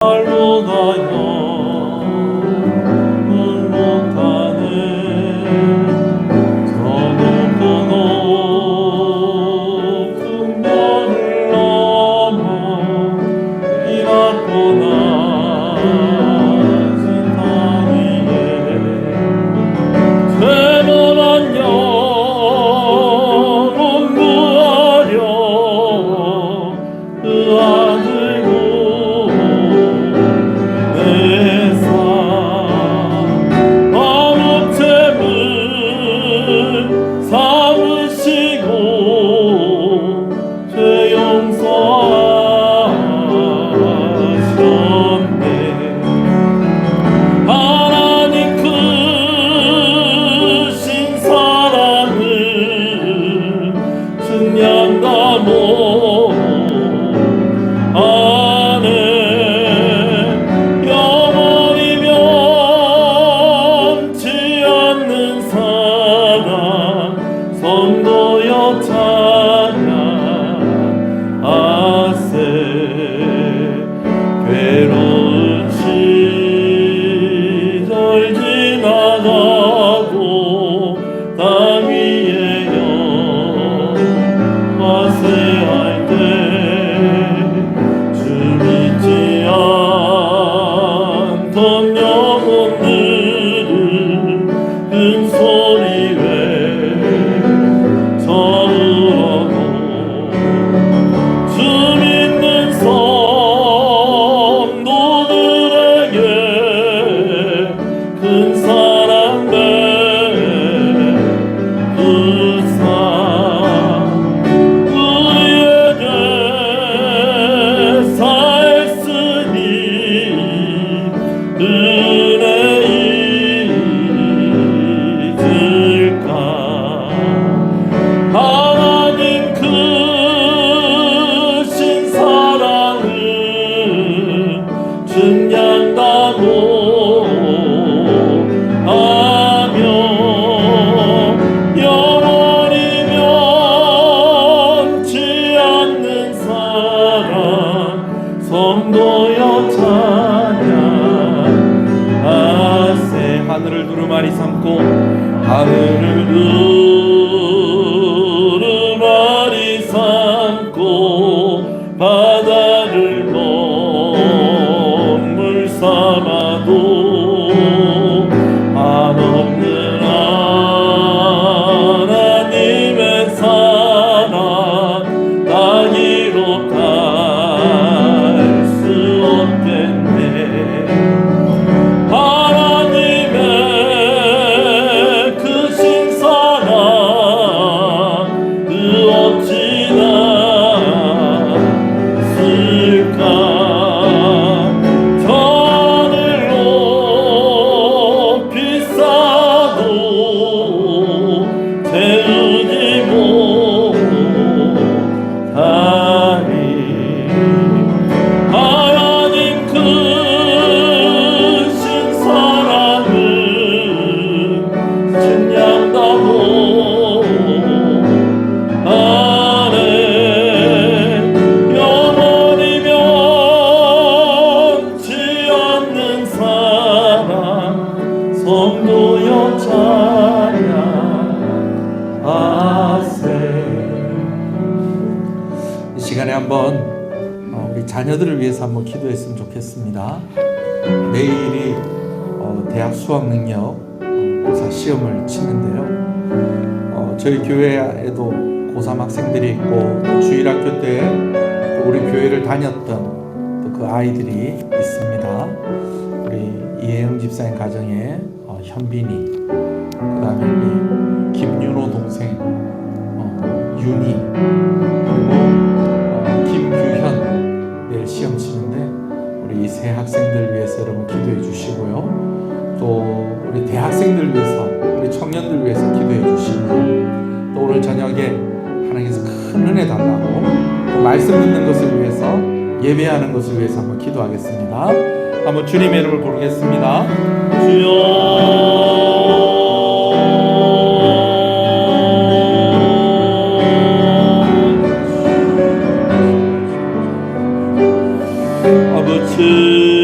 발로 가요 물로 가네 저 높은 별을 넘어 이랄고 낮은 산 위에 세모난 영혼 구하려 그 아들 성도여 찬양하세 괴로운 시절 지나가고 땅 위에 영화세할 때 주 믿지 않던 영혼들은 큰 소리 승량다고 하며 영원히 면치 않는 사랑 성도여 찬양하세 하늘을 두루마리 삼고 하늘을 두루마리 삼고 바다를 삼아도 한없는 하나님의 사랑 다 기록할 수 없겠네 하나님의 크신 사랑 그 어찌나 쓸까 성도여 찬양하세. 이 시간에 한번 우리 자녀들을 위해서 한번 기도했으면 좋겠습니다. 내일이 대학 수학능력 고사 시험을 치는데요. 저희 교회에도 고3 학생들이 있고 또 주일학교 때 또 우리 교회를 다녔던 또 그 아이들이 있습니다. 우리 이혜영 집사님 가정에 현빈이, 그 다음에 우리 김윤호 동생 윤희, 그리고 김규현 내일 시험 치는데 우리 이 세 학생들 위해서 여러분 기도해 주시고요. 또 우리 대학생들 위해서, 우리 청년들 위해서 기도해 주시고, 또 오늘 저녁에 하나님께서 큰 은혜 달라고 또 말씀 듣는 것을 위해서, 예배하는 것을 위해서 한번 기도하겠습니다. 한번 주님의 이름을 부르겠습니다. 주여 아버지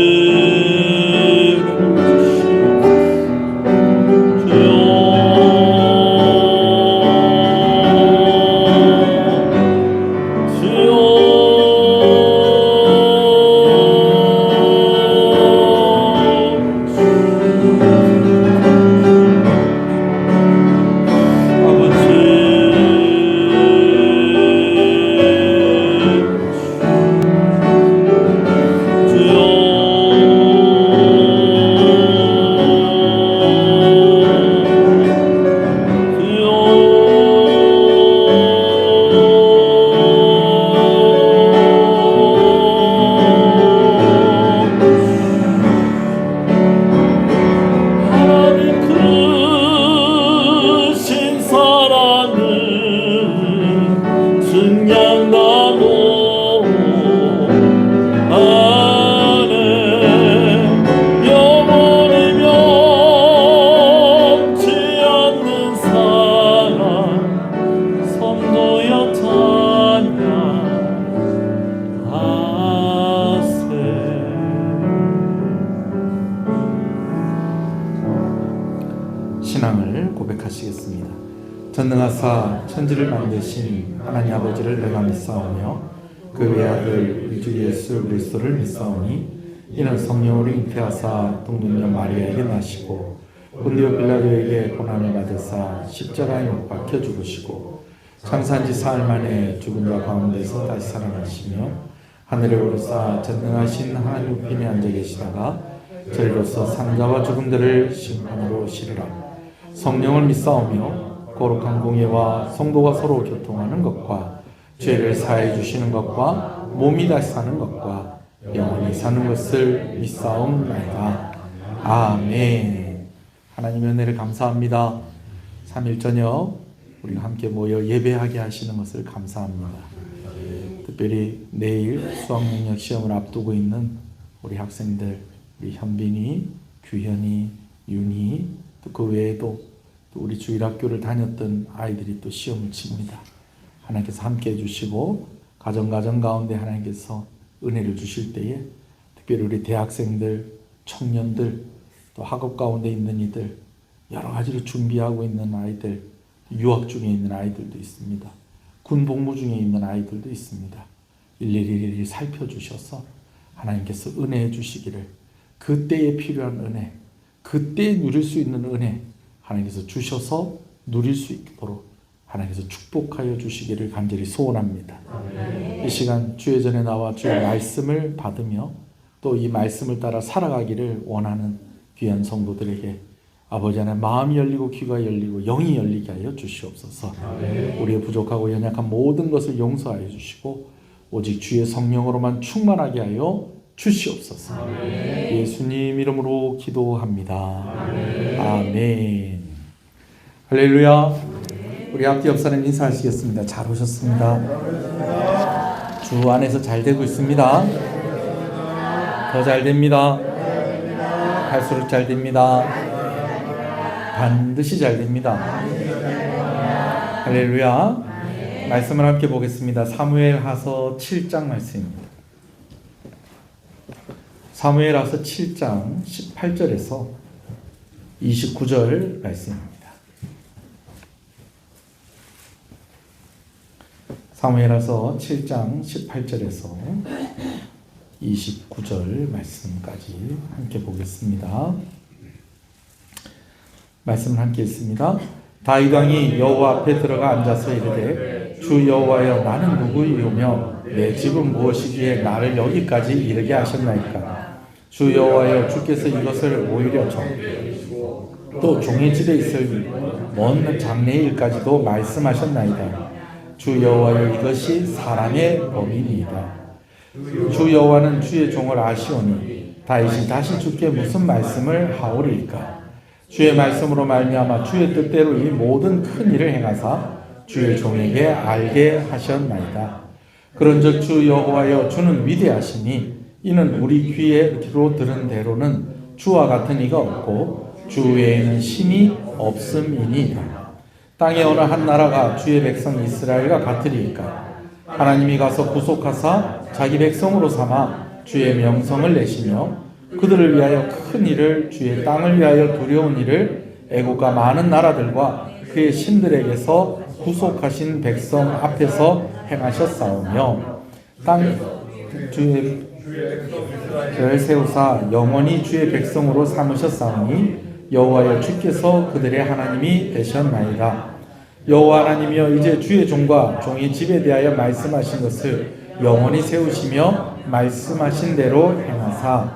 고백하시겠습니다. 전능하사 천지를 만드신 하나님 아버지를 내가 믿사오며 그 외아들 우리 주 예수 그리스도를 믿사오니 이는 성령으로 잉태하사 동정녀 마리아에게 나시고 본디오 빌라도에게 고난을 받으사 십자가에 못 박혀 죽으시고 창세한 지 사흘 만에 죽은 자 가운데서 다시 살아나시며 하늘에 오르사 전능하신 하나님 우편에 앉아 계시다가 저희로서 산자와 죽음들을 심판으로 실으라. 성령을 믿사오며 거룩한 공예와 성도가 서로 교통하는 것과 죄를 사해 주시는 것과 몸이 다시 사는 것과 영원히 사는 것을 믿사옵나이다. 아멘. 하나님의 은혜를 감사합니다. 3일 저녁 우리가 함께 모여 예배하게 하시는 것을 감사합니다. 특별히 내일 수학능력 시험을 앞두고 있는 우리 학생들, 우리 현빈이, 규현이, 윤희, 또 그 외에도 또 우리 주일학교를 다녔던 아이들이 또 시험을 칩니다. 하나님께서 함께 해주시고 가정 가운데 하나님께서 은혜를 주실 때에 특별히 우리 대학생들, 청년들, 또 학업 가운데 있는 이들, 여러 가지로 준비하고 있는 아이들, 유학 중에 있는 아이들도 있습니다. 군 복무 중에 있는 아이들도 있습니다. 일일이 살펴주셔서 하나님께서 은혜해 주시기를, 그때에 필요한 은혜, 그때에 누릴 수 있는 은혜 하나님께서 주셔서 누릴 수 있도록 하나님께서 축복하여 주시기를 간절히 소원합니다. 이 시간 주의 전에 나와 주의 말씀을 받으며 또 이 말씀을 따라 살아가기를 원하는 귀한 성도들에게 아버지 하나님 마음이 열리고 귀가 열리고 영이 열리게 하여 주시옵소서. 우리의 부족하고 연약한 모든 것을 용서하여 주시고 오직 주의 성령으로만 충만하게 하여 주시옵소서. 예수님 이름으로 기도합니다. 아멘. 할렐루야. 우리 앞뒤 옆사람 인사하시겠습니다. 잘 오셨습니다. 주 안에서 잘 되고 있습니다. 더 잘 됩니다. 갈수록 잘 됩니다. 반드시 잘 됩니다. 할렐루야. 말씀을 함께 보겠습니다. 사무엘하서 7장 말씀입니다. 사무엘하서 7장 18절에서 29절 말씀입니다. 사무엘하서 7장 18절에서 29절 말씀까지 함께 보겠습니다. 말씀을 함께 읽습니다. 다윗 왕이 여호와 앞에 들어가 앉아서 이르되 주 여호와여 나는 누구이오며 내 집은 무엇이기에 나를 여기까지 이르게 하셨나이까. 주 여호와여 주께서 이것을 오히려 또 종의 집에 있을 먼 장래의 일까지도 말씀하셨나이다. 주 여호와여 이것이 사람의 법이니이다. 주 여호와는 주의 종을 아시오니 다윗이 다시 주께 무슨 말씀을 하오리이까. 주의 말씀으로 말미암아 주의 뜻대로 이 모든 큰 일을 행하사 주의 종에게 알게 하셨나이다. 그런즉 주 여호와여 주는 위대하시니 이는 우리 귀로 들은 대로는 주와 같은 이가 없고 주 외에는 신이 없음이니이다. 땅의 어느 한 나라가 주의 백성 이스라엘과 같으리이까. 하나님이 가서 구속하사 자기 백성으로 삼아 주의 명성을 내시며 그들을 위하여 큰 일을, 주의 땅을 위하여 두려운 일을 애국과 많은 나라들과 그의 신들에게서 구속하신 백성 앞에서 행하셨사오며 땅 주의 를 세우사 영원히 주의 백성으로 삼으셨사오니 여호와여 주께서 그들의 하나님이 되셨나이다. 여호와 하나님이여 이제 주의 종과 종의 집에 대하여 말씀하신 것을 영원히 세우시며 말씀하신 대로 행하사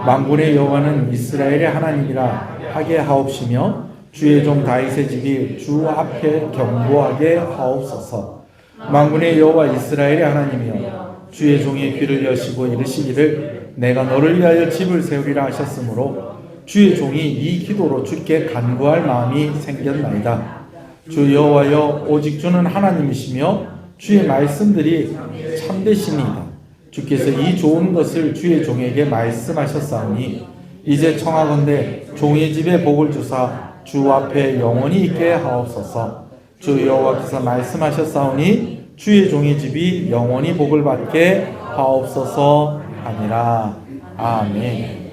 만군의 여호와는 이스라엘의 하나님이라 하게 하옵시며 주의 종 다윗의 집이 주 앞에 견고하게 하옵소서. 만군의 여호와 이스라엘의 하나님이여 주의 종의 귀를 여시고 이르시기를 내가 너를 위하여 집을 세우리라 하셨으므로 주의 종이 이 기도로 주께 간구할 마음이 생겼나이다. 주 여호와여 오직 주는 하나님이시며 주의 말씀들이 참되시니이다. 주께서 이 좋은 것을 주의 종에게 말씀하셨사오니 이제 청하건대 종의 집에 복을 주사 주 앞에 영원히 있게 하옵소서. 주 여호와께서 말씀하셨사오니 주의 종의 집이 영원히 복을 받게 하옵소서 하니라. 아멘.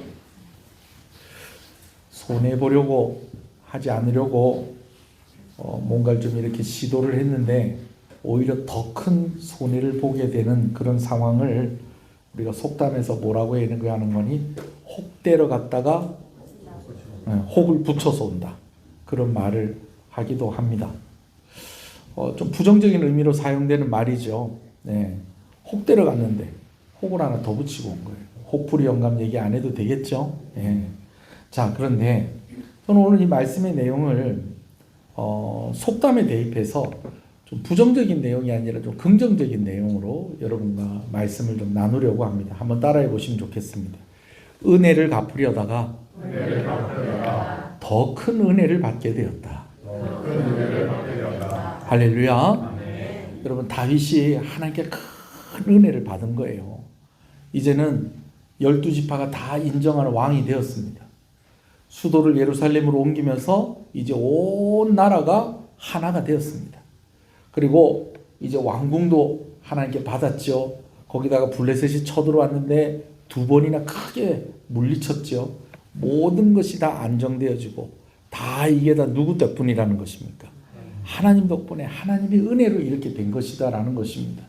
손해 보려고 하지 않으려고 뭔가를 좀 이렇게 시도를 했는데 오히려 더 큰 손해를 보게 되는 그런 상황을 우리가 속담에서 뭐라고 하는 거니? 혹대러 갔다가 혹을 붙여서 온다. 그런 말을 하기도 합니다. 좀 부정적인 의미로 사용되는 말이죠. 네. 혹대러 갔는데 혹을 하나 더 붙이고 온 거예요. 혹부리 영감 얘기 안 해도 되겠죠? 네. 자, 그런데 저는 오늘 이 말씀의 내용을 속담에 대입해서 좀 부정적인 내용이 아니라 좀 긍정적인 내용으로 여러분과 말씀을 좀 나누려고 합니다. 한번 따라해 보시면 좋겠습니다. 은혜를 갚으려다가 더 큰 은혜를 받게 되었다. 할렐루야. 여러분, 다윗이 하나님께 큰 은혜를 받은 거예요. 이제는 12지파가 다 인정하는 왕이 되었습니다. 수도를 예루살렘으로 옮기면서 이제 온 나라가 하나가 되었습니다. 그리고 이제 왕궁도 하나님께 받았죠. 거기다가 블레셋이 쳐들어왔는데 2번이나 크게 물리쳤죠. 모든 것이 다 안정되어지고 다 이게 다 누구 덕분이라는 것입니까? 하나님 덕분에 하나님의 은혜로 이렇게 된 것이다라는 것입니다.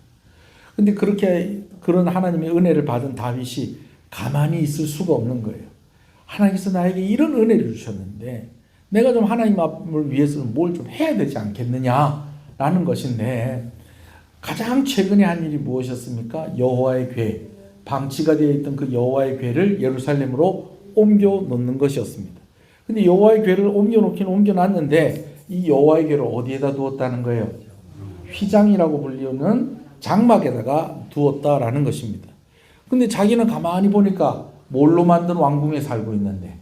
근데 그런 하나님의 은혜를 받은 다윗이 가만히 있을 수가 없는 거예요. 하나님께서 나에게 이런 은혜를 주셨는데 내가 좀 하나님을 위해서는 뭘 좀 해야 되지 않겠느냐라는 것인데 가장 최근에 한 일이 무엇이었습니까? 여호와의 궤, 방치가 되어 있던 그 여호와의 궤를 예루살렘으로 옮겨 놓는 것이었습니다. 근데 여호와의 궤를 옮겨 놓긴 옮겨 놨는데 이 여호와의 궤를 어디에다 두었다는 거예요? 휘장이라고 불리는 장막에다가 두었다라는 것입니다. 근데 자기는 가만히 보니까 뭘로 만든 왕궁에 살고 있는데,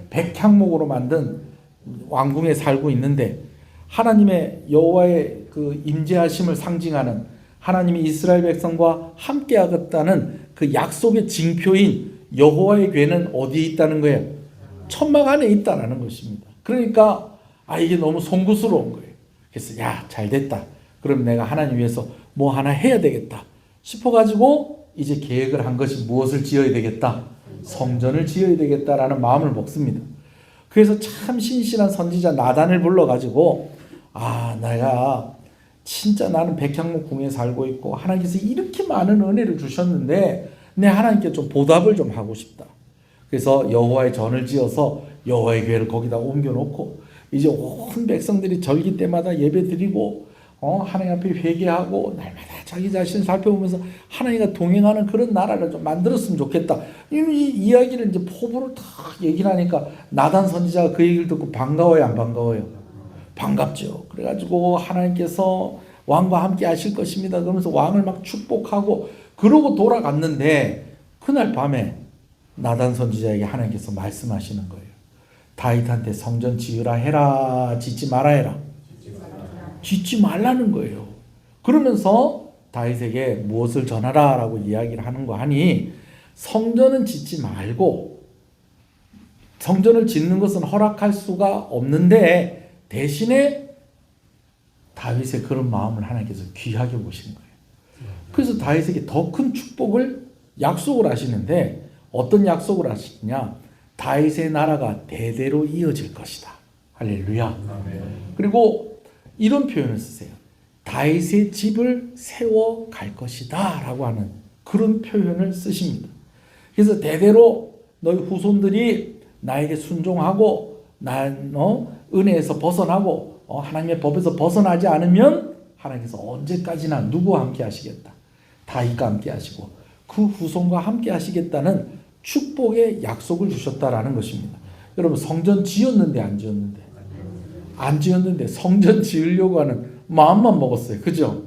백향목으로 만든 왕궁에 살고 있는데 하나님의 여호와의 그 임재하심을 상징하는 하나님이 이스라엘 백성과 함께 하겠다는 그 약속의 징표인 여호와의 궤는 어디에 있다는 거예요? 천막 안에 있다라는 것입니다. 그러니까 이게 너무 송구스러운 거예요. 그래서 잘 됐다. 그럼 내가 하나님 위해서 뭐 하나 해야 되겠다 싶어가지고 이제 계획을 한 것이 무엇을 지어야 되겠다? 성전을 지어야 되겠다라는 마음을 먹습니다. 그래서 참 신실한 선지자 나단을 불러가지고 내가 진짜 나는 백향목 궁에 살고 있고 하나님께서 이렇게 많은 은혜를 주셨는데 내 하나님께 좀 보답을 좀 하고 싶다. 그래서 여호와의 전을 지어서 여호와의 궤를 거기다 옮겨놓고 이제 온 백성들이 절기 때마다 예배 드리고 하나님 앞에 회개하고 날마다 자기 자신을 살펴보면서 하나님과 동행하는 그런 나라를 좀 만들었으면 좋겠다. 이 이야기를 이제 포부를 딱 얘기를 하니까 나단 선지자가 그 얘기를 듣고 반가워요, 안 반가워요? 반갑죠. 그래가지고 하나님께서 왕과 함께 하실 것입니다. 그러면서 왕을 막 축복하고 그러고 돌아갔는데 그날 밤에 나단 선지자에게 하나님께서 말씀하시는 거예요. 다윗한테 성전 지으라 해라, 짓지 마라 해라. 짓지 말라는 거예요. 그러면서 다윗에게 무엇을 전하라 라고 이야기를 하는 거 하니 성전은 짓지 말고 성전을 짓는 것은 허락할 수가 없는데 대신에 다윗의 그런 마음을 하나님께서 귀하게 보신 거예요. 그래서 다윗에게 더 큰 축복을 약속을 하시는데 어떤 약속을 하시냐? 다윗의 나라가 대대로 이어질 것이다. 할렐루야. 그리고 이런 표현을 쓰세요. 다윗의 집을 세워 갈 것이다 라고 하는 그런 표현을 쓰십니다. 그래서 대대로 너희 후손들이 나에게 순종하고 은혜에서 벗어나고 하나님의 법에서 벗어나지 않으면 하나님께서 언제까지나 누구와 함께 하시겠다. 다윗과 함께 하시고 그 후손과 함께 하시겠다는 축복의 약속을 주셨다라는 것입니다. 여러분 성전 지었는데 안 지었는데? 안 지었는데 성전 지으려고 하는 마음만 먹었어요. 그죠?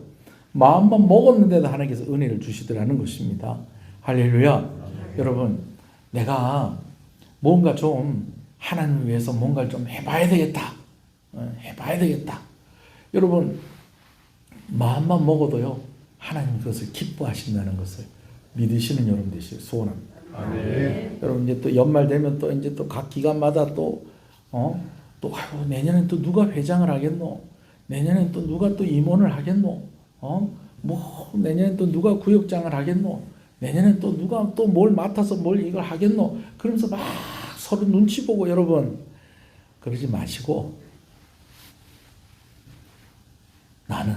마음만 먹었는데도 하나님께서 은혜를 주시더라는 것입니다. 할렐루야. 여러분 내가 뭔가 좀 하나님을 위해서 뭔가를 좀 해봐야 되겠다. 해봐야 되겠다. 여러분 마음만 먹어도요 하나님 그것을 기뻐하신다는 것을 믿으시는 여러분 되시길 소원합니다. 네. 여러분 이제 또 연말 되면 또 이제 또 각 기관마다 또 내년엔 또 누가 회장을 하겠노? 내년엔 또 누가 또 임원을 하겠노? 내년엔 또 누가 구역장을 하겠노? 내년엔 또 누가 또 뭘 맡아서 뭘 이걸 하겠노? 그러면서 막 서로 눈치 보고 여러분 그러지 마시고 나는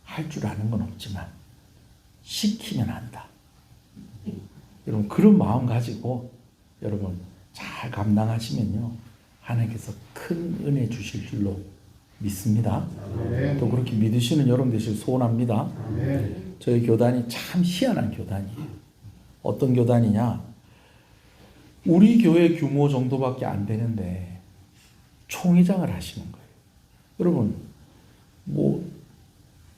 할 줄 아는 건 없지만 시키면 한다. 여러분 그런 마음 가지고 여러분 잘 감당하시면요 하나님께서 큰 은혜 주실 줄로 믿습니다. 또 그렇게 믿으시는 여러분 되시길 소원합니다. 저희 교단이 참 희한한 교단이에요. 어떤 교단이냐? 우리 교회 규모 정도밖에 안 되는데 총회장을 하시는 거예요. 여러분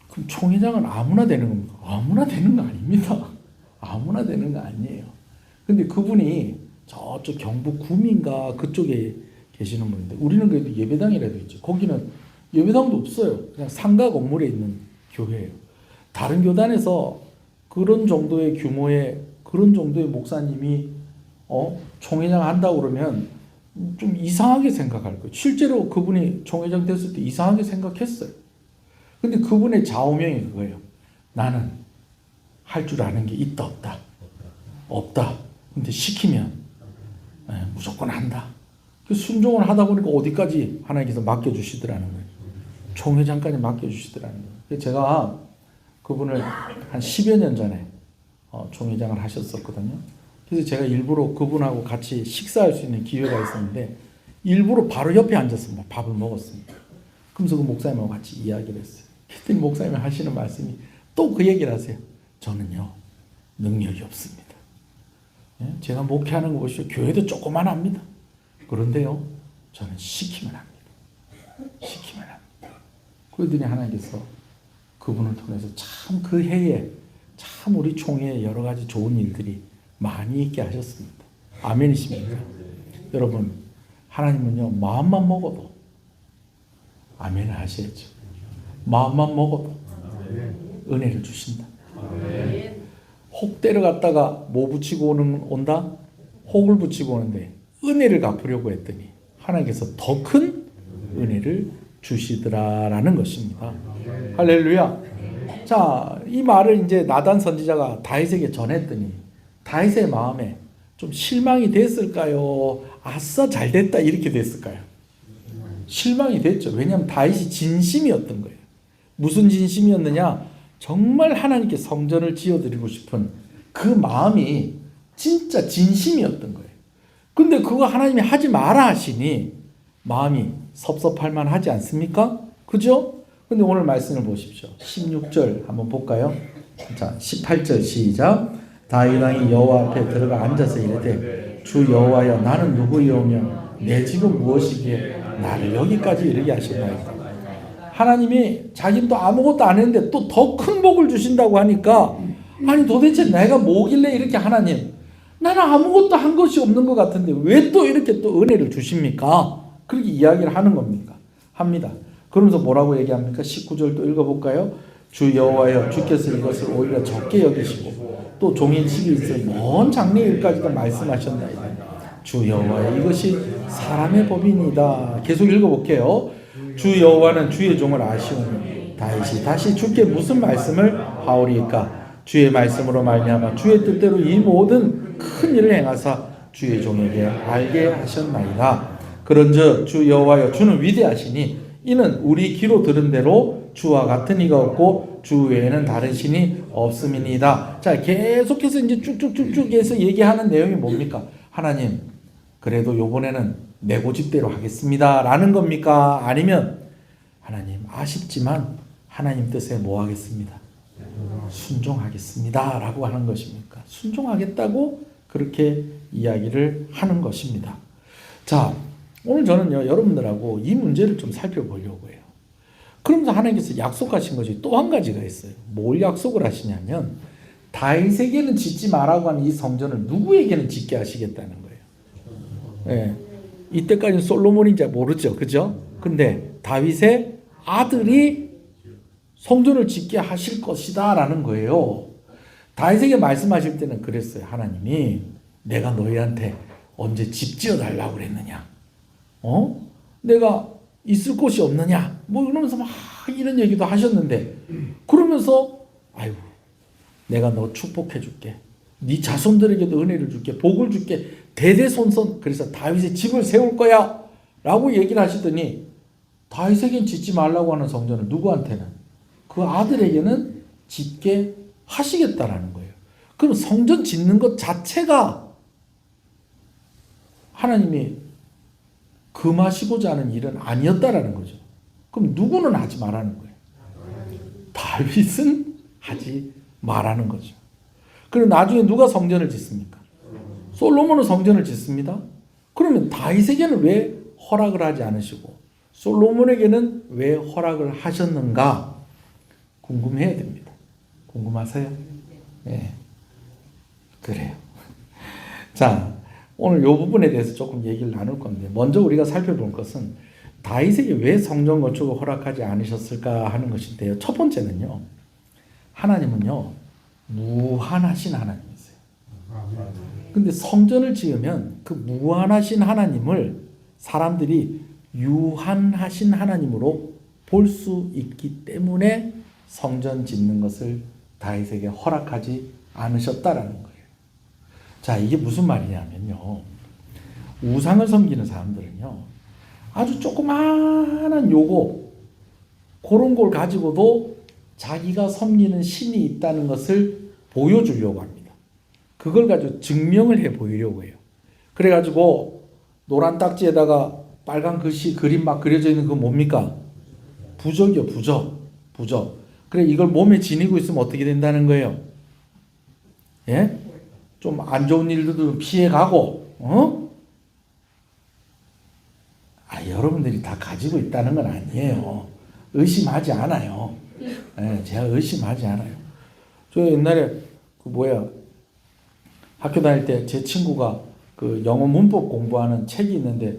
그럼 총회장은 아무나 되는 겁니까? 아무나 되는 거 아닙니다. 아무나 되는 거 아니에요. 근데 그분이 저쪽 경북 구민가 그쪽에 계시는 분인데 우리는 그래도 예배당이라도 있죠. 거기는 예배당도 없어요. 그냥 상가 건물에 있는 교회예요. 다른 교단에서 그런 정도의 규모의 그런 정도의 목사님이 총회장 한다고 그러면 좀 이상하게 생각할 거예요. 실제로 그분이 총회장 됐을 때 이상하게 생각했어요. 근데 그분의 좌우명이 그거예요. 나는 할 줄 아는 게 있다 없다. 없다. 근데 시키면 무조건 한다. 순종을 하다 보니까 어디까지 하나님께서 맡겨주시더라는 거예요. 총회장까지 맡겨주시더라는 거예요. 제가 그분을 한 10여 년 전에 총회장을 하셨었거든요. 그래서 제가 일부러 그분하고 같이 식사할 수 있는 기회가 있었는데 일부러 바로 옆에 앉았습니다. 밥을 먹었습니다. 그러면서 그 목사님하고 같이 이야기를 했어요. 그랬더니 목사님이 하시는 말씀이 또 그 얘기를 하세요. 저는요 능력이 없습니다. 제가 목회하는 거 보시죠. 교회도 조그만합니다. 그런데요 저는 시키면 합니다. 시키면 합니다. 그러더니 하나님께서 그분을 통해서 참 그 해에 참 우리 총회에 여러 가지 좋은 일들이 많이 있게 하셨습니다. 아멘이십니까? 여러분 하나님은요 마음만 먹어도 아멘을 하셔야죠. 마음만 먹어도 은혜를 주신다. 혹 때려갔다가 뭐 붙이고 온다? 혹을 붙이고 오는데 은혜를 갚으려고 했더니 하나님께서 더 큰 은혜를 주시더라라는 것입니다. 할렐루야. 자, 이 말을 이제 나단 선지자가 다윗에게 전했더니 다윗의 마음에 좀 실망이 됐을까요? 아싸 잘 됐다 이렇게 됐을까요? 실망이 됐죠. 왜냐하면 다윗이 진심이었던 거예요. 무슨 진심이었느냐? 정말 하나님께 성전을 지어드리고 싶은 그 마음이 진짜 진심이었던 거예요. 근데 그거 하나님이 하지 마라 하시니 마음이 섭섭할 만하지 않습니까? 그죠? 근데 오늘 말씀을 보십시오. 16절 한번 볼까요? 자, 18절 시작. 다윗 왕이 여호와 앞에 들어가 앉아서 이르되 주 여호와여 나는 누구이오며 내 집은 무엇이기에 나를 여기까지 이르게 하셨나이까. 하나님이 자기는 또 아무것도 안 했는데 또 더 큰 복을 주신다고 하니까 아니 도대체 내가 뭐길래 이렇게 하나님 나는 아무것도 한 것이 없는 것 같은데 왜 또 이렇게 또 은혜를 주십니까? 그렇게 이야기를 하는 겁니까? 합니다. 그러면서 뭐라고 얘기합니까? 19절 또 읽어볼까요? 주 여호와여 주께서 이것을 오히려 적게 여기시고 또 종일 집이 있을 먼 장래일까지도 말씀하셨나이다. 주 여호와여 이것이 사람의 법이니이다. 계속 읽어볼게요. 주 여호와는 주의 종을 아시오니 다윗이 다시 주께 무슨 말씀을 하오리이까. 주의 말씀으로 말미암아 주의 뜻대로 이 모든 큰 일을 행하사 주의 종에게 알게 하셨나이다. 그런즉 주 여호와여 주는 위대하시니 이는 우리 귀로 들은 대로 주와 같은 이가 없고 주 외에는 다른 신이 없음이니이다. 자, 계속해서 이제 쭉쭉쭉쭉 해서 얘기하는 내용이 뭡니까? 하나님, 그래도 요번에는 내 고집대로 하겠습니다. 라는 겁니까? 아니면 하나님, 아쉽지만 하나님 뜻에 뭐 하겠습니다? 순종하겠습니다. 라고 하는 것입니까? 순종하겠다고 그렇게 이야기를 하는 것입니다. 자, 오늘 저는요, 여러분들하고 이 문제를 좀 살펴보려고 해요. 그러면서 하나님께서 약속하신 것이 또 한 가지가 있어요. 뭘 약속을 하시냐면 다윗에게는 짓지 말라고 하는 이 성전을 누구에게는 짓게 하시겠다는 거예요. 네. 이때까지는 솔로몬인지 모르죠. 그죠? 근데 다윗의 아들이 성전을 짓게 하실 것이다 라는 거예요. 다윗에게 말씀하실 때는 그랬어요. 하나님이 내가 너희한테 언제 집 지어달라고 그랬느냐? 내가 있을 곳이 없느냐? 뭐 이러면서 막 이런 얘기도 하셨는데 그러면서 아이고 내가 너 축복해 줄게. 네 자손들에게도 은혜를 줄게. 복을 줄게. 대대손손 그래서 다윗의 집을 세울 거야 라고 얘기를 하시더니 다윗에겐 짓지 말라고 하는 성전을 누구한테는? 그 아들에게는 짓게 하시겠다라는 거예요. 그럼 성전 짓는 것 자체가 하나님이 금하시고자 하는 일은 아니었다라는 거죠. 그럼 누구는 하지 말라는 거예요? 다윗은 하지 말라는 거죠. 그럼 나중에 누가 성전을 짓습니까? 솔로몬은 성전을 짓습니다. 그러면 다윗에게는 왜 허락을 하지 않으시고 솔로몬에게는 왜 허락을 하셨는가 궁금해야 됩니다. 궁금하세요? 네. 그래요. 자, 오늘 이 부분에 대해서 조금 얘기를 나눌 건데 먼저 우리가 살펴볼 것은 다윗에게 왜 성전 건축을 허락하지 않으셨을까 하는 것인데요. 첫 번째는요. 하나님은요. 무한하신 하나님이세요. 근데 성전을 지으면 그 무한하신 하나님을 사람들이 유한하신 하나님으로 볼 수 있기 때문에 성전 짓는 것을 다윗에게 허락하지 않으셨다라는 거예요. 자, 이게 무슨 말이냐면요. 우상을 섬기는 사람들은요. 아주 조그마한 요거 그런 걸 가지고도 자기가 섬기는 신이 있다는 것을 보여주려고 합니다. 그걸 가지고 증명을 해 보이려고 해요. 그래가지고 노란 딱지에다가 빨간 글씨 그림 막 그려져 있는 그 뭡니까? 부적이요. 부적. 그래 이걸 몸에 지니고 있으면 어떻게 된다는 거예요? 예? 좀 안 좋은 일들도 피해가고 여러분들이 다 가지고 있다는 건 아니에요. 의심하지 않아요. 예, 제가 의심하지 않아요. 저 옛날에 학교 다닐 때 제 친구가 그 영어 문법 공부하는 책이 있는데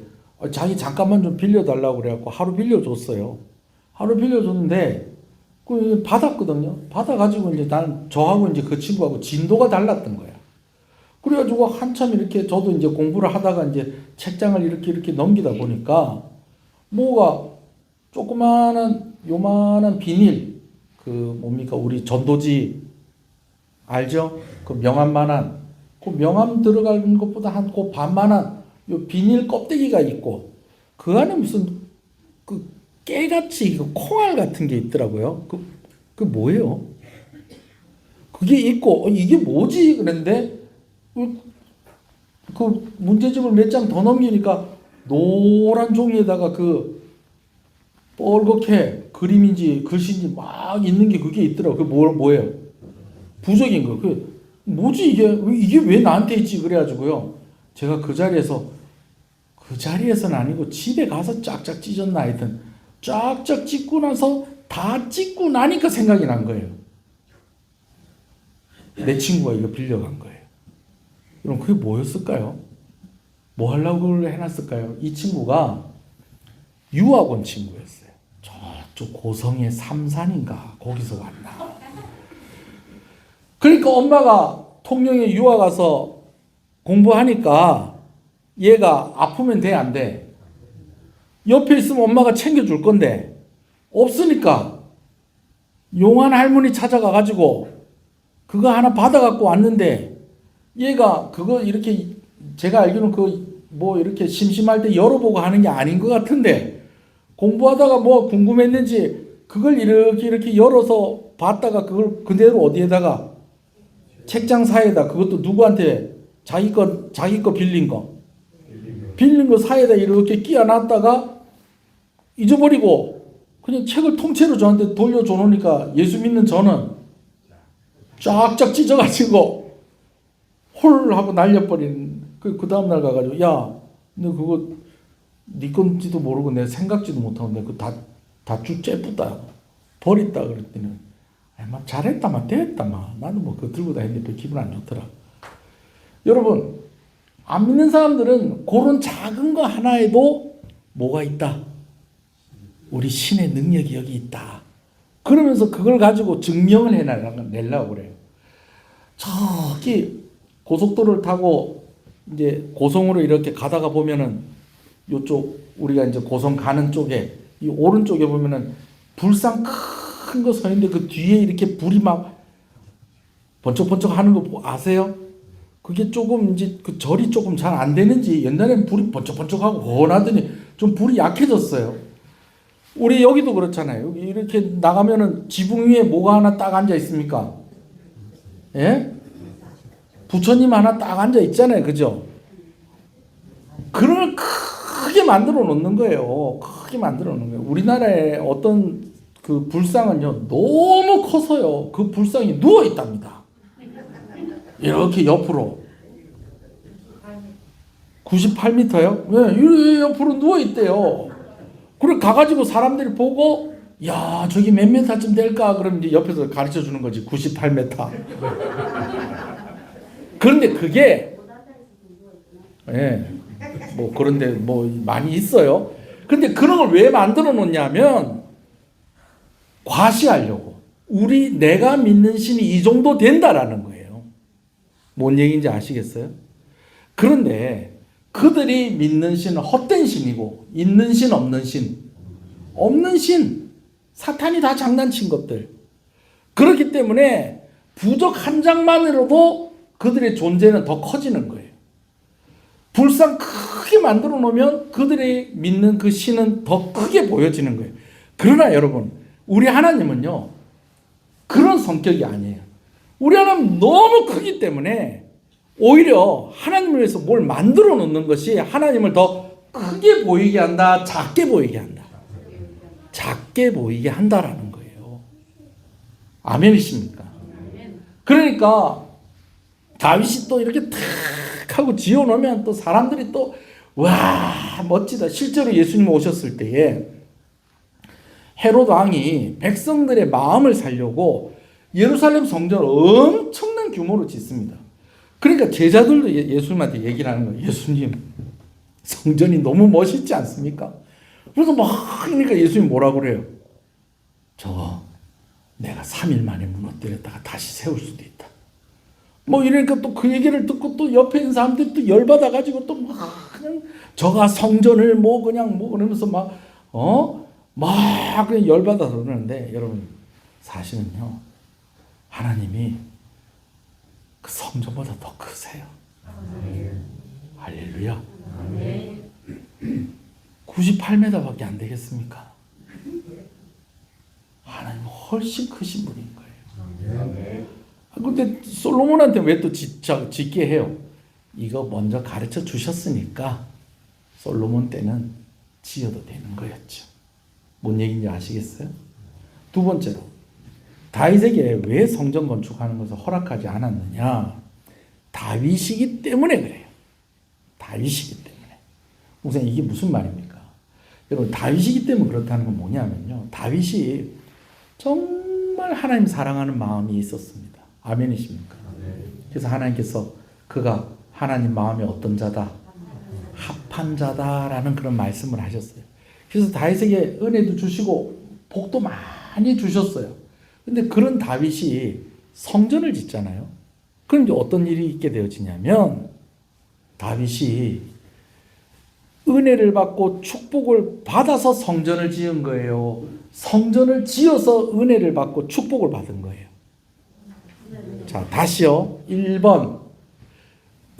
자기 잠깐만 좀 빌려달라고 그래갖고 하루 빌려줬어요. 하루 빌려줬는데 그 받았거든요. 받아가지고 이제 나는 저하고 이제 그 친구하고 진도가 달랐던 거야. 그래가지고 한참 이렇게 저도 이제 공부를 하다가 이제 책장을 이렇게 넘기다 보니까 뭐가 조그마한 요만한 비닐 우리 전도지 알죠? 그 명함만한 그 명함 들어가는 것보다 한 그 반만한 요 비닐 껍데기가 있고 그 안에 무슨 그 깨같이 그 콩알 같은 게 있더라고요. 그 뭐예요? 그게 있고 이게 뭐지? 그랬는데 그 문제집을 몇 장 더 넘기니까 노란 종이에다가 그 뻘겋게 그림인지 글씨인지 막 있는 게 그게 있더라고요. 그게 뭐예요? 부적인 거. 그 뭐지 이게 왜 나한테 있지? 그래가지고요. 제가 그 자리에서는 아니고 집에 가서 쫙쫙 찢었나 하여튼 쫙쫙 찢고 나서 다 찢고 나니까 생각이 난 거예요. 내 친구가 이거 빌려간 거예요. 그럼 그게 뭐였을까요? 뭐 하려고 해놨을까요? 이 친구가 유학원 친구였어요. 저쪽 고성의 삼산인가 거기서 왔나. 그러니까 엄마가 통영에 유학 가서 공부하니까 얘가 아프면 돼, 안 돼? 옆에 있으면 엄마가 챙겨줄 건데 없으니까 용한 할머니 찾아가가지고 그거 하나 받아갖고 왔는데 얘가 그거 이렇게 제가 알기로는 이렇게 심심할 때 열어보고 하는 게 아닌 것 같은데 공부하다가 뭐 궁금했는지 그걸 이렇게 열어서 봤다가 그걸 그대로 어디에다가 책장 사이에다 그것도 누구한테 자기 거 빌린 거 사이에다 이렇게 끼워놨다가 잊어버리고 그냥 책을 통째로 저한테 돌려줘 놓으니까 예수 믿는 저는 쫙쫙 찢어가지고 홀 하고 날려버린 그 다음날 가가지고 야 너 그거 네 건지도 모르고 내가 생각지도 못하고 내가 그거 다쭉 째뿌다 버렸다 그랬더니 막 잘했다 막 됐다 막 나는 뭐 그거 들고 다니는데 별 기분 안 좋더라. 여러분 안 믿는 사람들은 그런 작은 거 하나에도 뭐가 있다? 우리 신의 능력이 여기 있다. 그러면서 그걸 가지고 증명을 해내려고 그래요. 저기 고속도로를 타고 이제 고성으로 이렇게 가다가 보면은 요쪽 우리가 이제 고성 가는 쪽에 이 오른쪽에 보면은 불상 큰 거 서 있는데 그 뒤에 이렇게 불이 막 번쩍번쩍 하는 거 아세요? 그게 조금 이제 그 절이 조금 잘 안 되는지 옛날에는 불이 번쩍번쩍하고 원하더니 좀 불이 약해졌어요. 우리 여기도 그렇잖아요. 여기 이렇게 나가면은 지붕 위에 뭐가 하나 딱 앉아 있습니까? 예? 부처님 하나 딱 앉아 있잖아요. 그죠? 그걸 크게 만들어 놓는 거예요. 크게 만들어 놓는 거예요. 우리나라의 어떤 그 불상은요, 너무 커서요. 그 불상이 누워 있답니다. 이렇게 옆으로. 98m요? 네, 이렇게 옆으로 누워 있대요. 그걸 가가지고 사람들이 보고, 야, 저기 몇 메타쯤 될까? 그럼 이제 옆에서 가르쳐 주는 거지. 98m. 그런데 그게, 예, 뭐, 그런데 뭐 많이 있어요. 근데 그런 걸 왜 만들어 놓냐면, 과시하려고. 내가 믿는 신이 이 정도 된다라는 거예요. 뭔 얘기인지 아시겠어요? 그런데 그들이 믿는 신은 헛된 신이고, 있는 신, 없는 신. 없는 신. 사탄이 다 장난친 것들. 그렇기 때문에 부적 한 장만으로도 그들의 존재는 더 커지는 거예요. 불상 크게 만들어 놓으면 그들이 믿는 그 신은 더 크게 보여지는 거예요. 그러나 여러분, 우리 하나님은요, 그런 성격이 아니에요. 우리 하나님은 너무 크기 때문에 오히려 하나님을 위해서 뭘 만들어 놓는 것이 하나님을 더 크게 보이게 한다, 작게 보이게 한다. 작게 보이게 한다라는 거예요. 아멘이십니까? 그러니까 다윗이 또 이렇게 탁 하고 지어놓으면 또 사람들이 또 와, 멋지다. 실제로 예수님 오셨을 때에 헤롯 왕이 백성들의 마음을 살려고 예루살렘 성전을 엄청난 규모로 짓습니다. 그러니까 제자들도 예수님한테 얘기를 하는 거예요. 예수님, 성전이 너무 멋있지 않습니까? 그래서 막 그러니까 예수님 뭐라고 그래요? 내가 3일 만에 무너뜨렸다가 다시 세울 수도 있다. 뭐 이러니까 또 그 얘기를 듣고 또 옆에 있는 사람들이 또 열받아가지고 또 막 그냥 저가 성전을 뭐 그냥 뭐 그러면서 막 그냥 열받아서 그러는데 여러분, 사실은요, 하나님이 그 성전보다 더 크세요. 할렐루야. 98m밖에 안 되겠습니까? 하나님은 훨씬 크신 분인 거예요. 근데 솔로몬한테 왜 또 짓게 해요? 이거 먼저 가르쳐 주셨으니까 솔로몬 때는 지어도 되는 거였죠. 뭔 얘기인지 아시겠어요? 두 번째로, 다윗에게 왜 성전 건축하는 것을 허락하지 않았느냐? 다윗이기 때문에 그래요. 다윗이기 때문에. 우선 이게 무슨 말입니까? 여러분, 다윗이기 때문에 그렇다는 건 뭐냐면요, 다윗이 정말 하나님 사랑하는 마음이 있었습니다. 아멘이십니까? 그래서 하나님께서 그가 하나님 마음에 어떤 자다? 합한 자다라는 그런 말씀을 하셨어요. 그래서 다윗에게 은혜도 주시고 복도 많이 주셨어요. 근데 그런 다윗이 성전을 짓잖아요. 그럼 이제 어떤 일이 있게 되어지냐면, 다윗이 은혜를 받고 축복을 받아서 성전을 지은 거예요. 성전을 지어서 은혜를 받고 축복을 받은 거예요. 자, 다시요. 1번.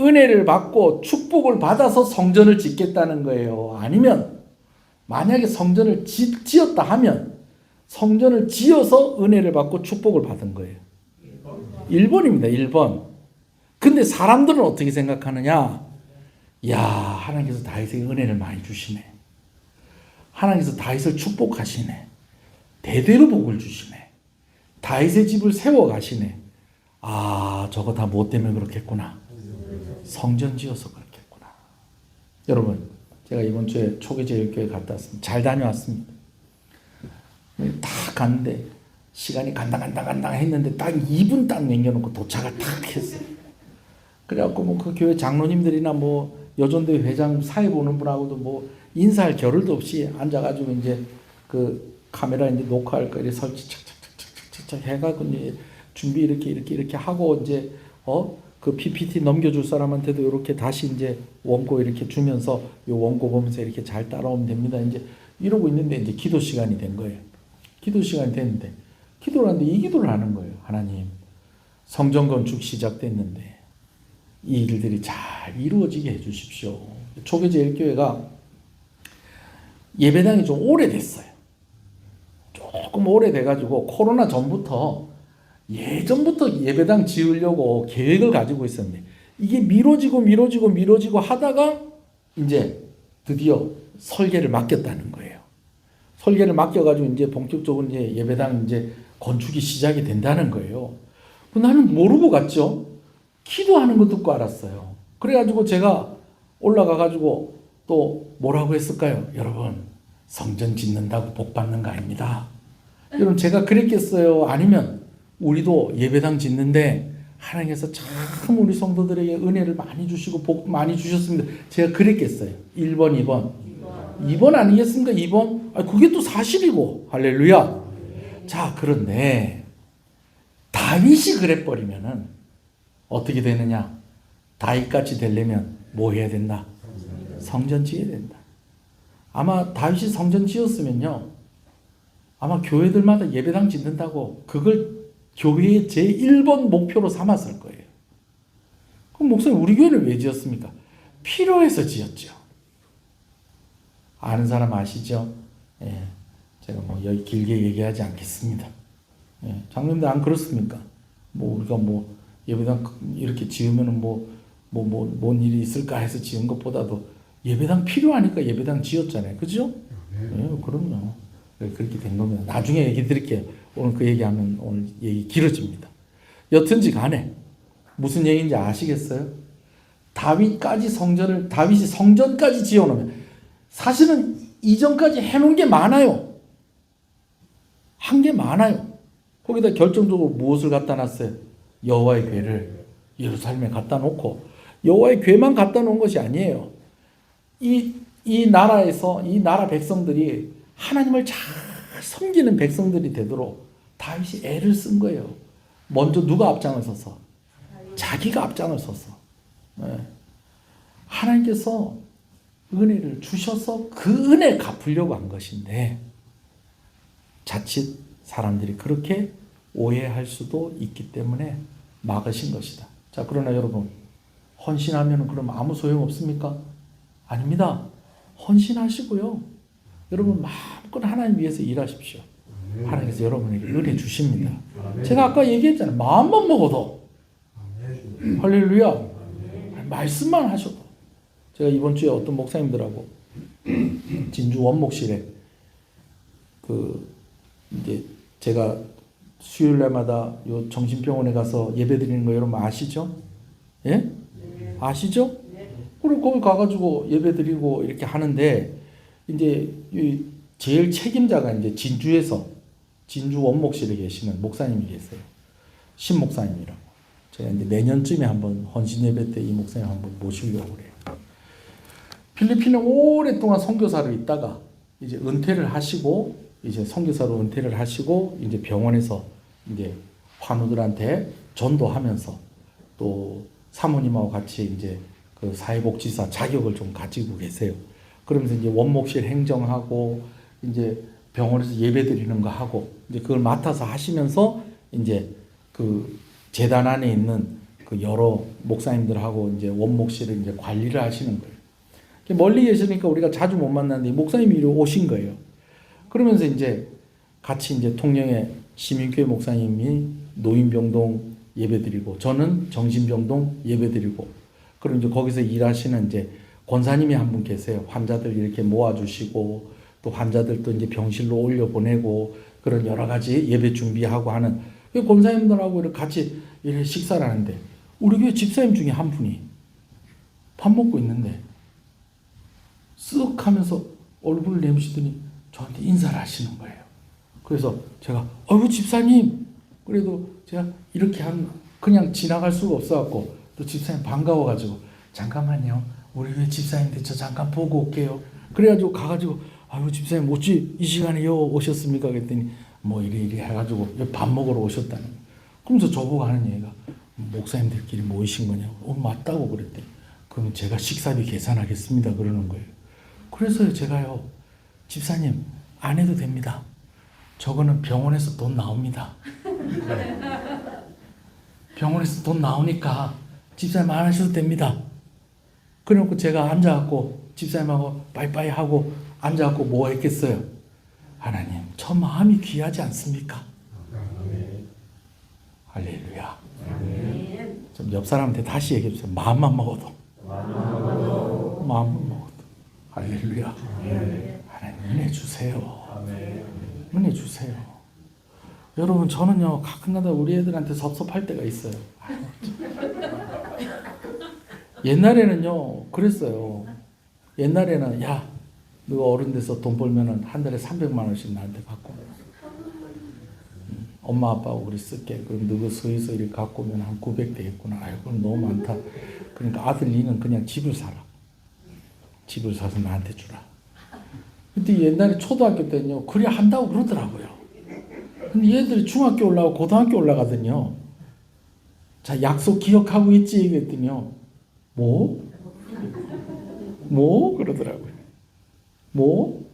은혜를 받고 축복을 받아서 성전을 짓겠다는 거예요. 아니면 만약에 성전을 지었다 하면 성전을 지어서 은혜를 받고 축복을 받은 거예요. 1번입니다. 1번. 근데 사람들은 어떻게 생각하느냐? 야, 하나님께서 다윗에게 은혜를 많이 주시네. 하나님께서 다윗을 축복하시네. 대대로 복을 주시네. 다윗의 집을 세워 가시네. 아, 저거 다 뭐 때문에 그렇겠구나. 성전 지어서 그렇겠구나. 여러분, 제가 이번 주에 초계제일교회 갔다 왔습니다. 잘 다녀왔습니다. 딱 갔는데 시간이 간당 했는데 딱 2분 딱 남겨놓고 도착을 딱 했어요. 그래갖고 뭐 그 교회 장로님들이나 뭐 여전대 회장 사회 보는 분하고도 뭐 인사할 겨를도 없이 앉아가지고 이제 그 카메라 이제 녹화할 거 이렇게 설치 착착착착착 해가지고 이제 준비 이렇게 하고 이제 그 PPT 넘겨줄 사람한테도 이렇게 다시 이제 원고 이렇게 주면서 요 원고 보면서 이렇게 잘 따라오면 됩니다. 이제 이러고 있는데 이제 기도 시간이 된 거예요. 기도 시간이 됐는데 기도를 하는데 이 기도를 하는 거예요. 하나님, 성전 건축 시작됐는데 이 일들이 잘 이루어지게 해주십시오. 초계제일교회가 예배당이 좀 오래됐어요. 조금 오래돼가지고 코로나 전부터 예전부터 예배당 지으려고 계획을 가지고 있었는데 이게 미뤄지고 하다가 이제 드디어 설계를 맡겼다는 거예요. 설계를 맡겨가지고 이제 본격적으로 이제 예배당 이제 건축이 시작이 된다는 거예요. 나는 모르고 갔죠. 기도하는 거 듣고 알았어요. 그래가지고 제가 올라가가지고 또 뭐라고 했을까요? 여러분, 성전 짓는다고 복 받는 거 아닙니다. 여러분, 제가 그랬겠어요? 아니면 우리도 예배당 짓는데 하나님께서 참 우리 성도들에게 은혜를 많이 주시고 복 많이 주셨습니다. 제가 그랬겠어요? 1번, 2번. 2번 아니겠습니까? 2번? 그게 또 사실이고. 할렐루야. 자, 그런데 다윗이 그래버리면은 어떻게 되느냐? 다윗같이 되려면 뭐 해야 된다? 성전 지어야 된다. 아마 다윗이 성전 지었으면요, 아마 교회들마다 예배당 짓는다고 그걸 교회의 제1번 목표로 삼았을 거예요. 그럼 목사님, 우리 교회는 왜 지었습니까? 필요해서 지었죠. 아는 사람 아시죠? 예, 제가 뭐 여기 길게 얘기하지 않겠습니다. 예, 장로님들 안 그렇습니까? 뭐 우리가 뭐 예배당 이렇게 지으면은 뭔 일이 있을까 해서 지은 것보다도 예배당 필요하니까 예배당 지었잖아요. 그죠? 예, 그럼요. 그렇게 된 겁니다. 나중에 얘기 드릴게요. 오늘 그 얘기하면 오늘 얘기 길어집니다. 여튼지 간에 무슨 얘기인지 아시겠어요? 다윗이 성전까지 지어놓으면 사실은 이전까지 해놓은 게 많아요. 한 게 많아요. 거기다 결정적으로 무엇을 갖다 놨어요? 여호와의 궤를 예루살렘에 갖다 놓고, 여호와의 궤만 갖다 놓은 것이 아니에요. 이 나라 백성들이 하나님을 잘 섬기는 백성들이 되도록 다윗이 애를 쓴 거예요. 먼저 누가 앞장을 서서? 자기가 앞장을 서서. 네. 하나님께서 은혜를 주셔서 그 은혜 갚으려고 한 것인데 자칫 사람들이 그렇게 오해할 수도 있기 때문에 막으신 것이다. 자, 그러나 여러분, 헌신하면 그럼 아무 소용 없습니까? 아닙니다. 헌신하시고요. 여러분 마음껏 하나님 위해서 일하십시오. 하나님께서 여러분에게 은혜 주십니다. 제가 아까 얘기했잖아요. 마음만 먹어도. 할렐루야. 말씀만 하셔도. 제가 이번 주에 어떤 목사님들하고 진주 원목실에 이제 제가 수요일 날마다 요 정신병원에 가서 예배 드리는 거 여러분 아시죠? 예? 아시죠? 그리고 거기 가가지고 예배 드리고 이렇게 하는데 이제 제일 책임자가 이제 진주 원목실에 계시는 목사님이 계세요. 신 목사님이라고. 제가 이제 내년쯤에 한번 헌신 예배 때 이 목사님 한번 모시려고 그래요. 필리핀에 오랫동안 선교사로 있다가 이제 은퇴를 하시고, 이제 선교사로 은퇴를 하시고 이제 병원에서 이제 환우들한테 전도하면서 또 사모님하고 같이 이제 그 사회복지사 자격을 좀 가지고 계세요. 그러면서 이제 원목실 행정하고 이제 병원에서 예배 드리는 거 하고 이제 그걸 맡아서 하시면서 이제 그 재단 안에 있는 그 여러 목사님들하고 이제 원목실을 이제 관리를 하시는 거예요. 멀리 계시니까 우리가 자주 못 만났는데 목사님이 이리 오신 거예요. 그러면서 이제 같이 이제 통영의 시민교회 목사님이 노인병동 예배드리고 저는 정신병동 예배드리고, 그리고 이제 거기서 일하시는 이제 권사님이 한 분 계세요. 환자들 이렇게 모아주시고 또 환자들 또 이제 병실로 올려 보내고 그런 여러 가지 예배 준비하고 하는 그 권사님들하고 이렇게 같이 이렇게 식사를 하는데 우리 교회 집사님 중에 한 분이 밥 먹고 있는데 쓱 하면서 얼굴을 내미시더니 저한테 인사를 하시는 거예요. 그래서 제가 어이구 집사님, 그래도 제가 이렇게 그냥 지나갈 수가 없어갖고 또 집사님 반가워가지고 잠깐만요, 우리 왜 집사님인데 저 잠깐 보고 올게요. 그래가지고 가가지고 아유 집사님 어찌 이 시간에 오셨습니까? 그랬더니 뭐 이리 해가지고 밥 먹으러 오셨다는 거예요. 그러면서 저보고 하는 얘기가 목사님들끼리 모이신 거냐고. 맞다고 그랬더니 그럼 제가 식사비 계산하겠습니다 그러는 거예요. 그래서요 제가요, 집사님 안 해도 됩니다. 저거는 병원에서 돈 나옵니다. 병원에서 돈 나오니까 집사님 안 하셔도 됩니다. 그래놓고 제가 앉아갖고 집사님하고 빠이빠이 하고 앉아갖고 뭐 했겠어요? 하나님, 저 마음이 귀하지 않습니까? 할렐루야. 좀 옆 사람한테 다시 얘기해 주세요. 마음만 먹어도. 마음만 먹어도. 할렐루야. 하나님 은혜 주세요. 은혜 주세요. 여러분, 저는요 가끔가다 우리 애들한테 섭섭할 때가 있어요. 옛날에는요 그랬어요. 옛날에는 야, 너가 어른 돼서 돈 벌면은 한 달에 300만 원씩 나한테 갖고 엄마 아빠하고 그래 쓸게. 그럼 너가 서서히 이렇게 갖고 오면 한 900 되겠구나. 아이고, 그럼 너무 많다. 그러니까 아들 니는 그냥 집을 사라. 집을 사서 나한테 주라. 근데 옛날에 초등학교 때는요 그래 한다고 그러더라고요. 근데 얘들이 중학교 올라가고 고등학교 올라가더니요, 자 약속 기억하고 있지? 그랬더니요 뭐 그러더라고요. 뭐?